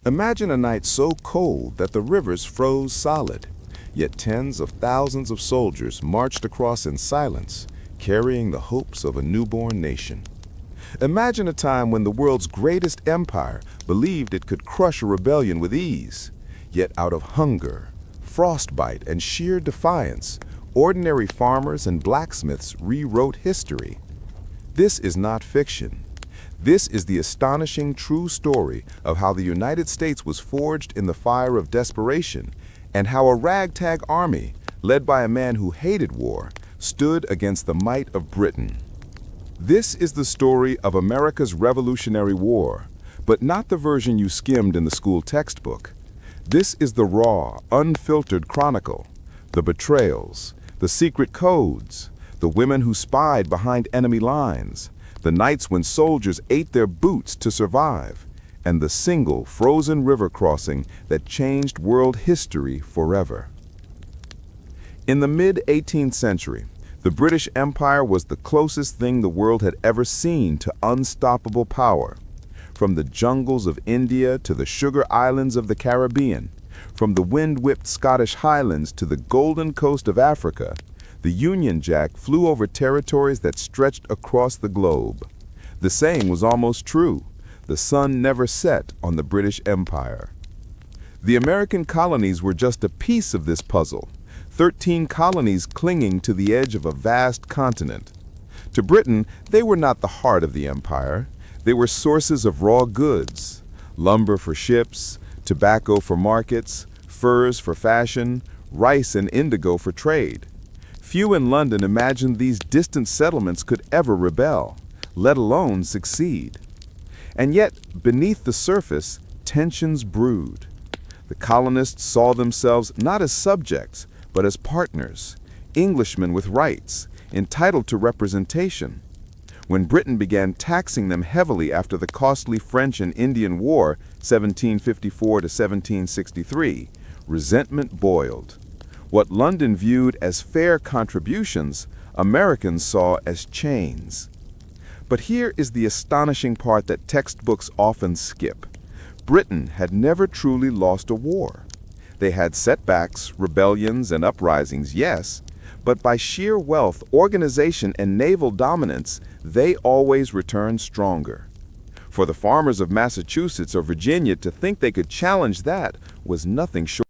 Imagine a night so cold that the rivers froze solid, yet tens of thousands of soldiers marched across in silence, carrying the hopes of a newborn nation. Imagine a time when the world's greatest empire believed it could crush a rebellion with ease, yet out of hunger, frostbite, and sheer defiance, ordinary farmers and blacksmiths rewrote history. This is not fiction. This is the astonishing true story of how the United States was forged in the fire of desperation and how a ragtag army, led by a man who hated war, stood against the might of Britain. This is the story of America's Revolutionary War, but not the version you skimmed in the school textbook. This is the raw, unfiltered chronicle, the betrayals, the secret codes, the women who spied behind enemy lines, the nights when soldiers ate their boots to survive, and the single frozen river crossing that changed world history forever. In the mid-18th century, the British Empire was the closest thing the world had ever seen to unstoppable power. From the jungles of India to the sugar islands of the Caribbean, from the wind-whipped Scottish Highlands to the golden coast of Africa, the Union Jack flew over territories that stretched across the globe. The saying was almost true: the sun never set on the British Empire. The American colonies were just a piece of this puzzle, 13 colonies clinging to the edge of a vast continent. To Britain, they were not the heart of the empire. They were sources of raw goods: lumber for ships, tobacco for markets, furs for fashion, rice and indigo for trade. Few in London imagined these distant settlements could ever rebel, let alone succeed. And yet, beneath the surface, tensions brewed. The colonists saw themselves not as subjects, but as partners, Englishmen with rights, entitled to representation. When Britain began taxing them heavily after the costly French and Indian War, 1754 to 1763, resentment boiled. What London viewed as fair contributions, Americans saw as chains. But here is the astonishing part that textbooks often skip. Britain had never truly lost a war. They had setbacks, rebellions, and uprisings, yes, but by sheer wealth, organization, and naval dominance, they always returned stronger. For the farmers of Massachusetts or Virginia to think they could challenge that was nothing short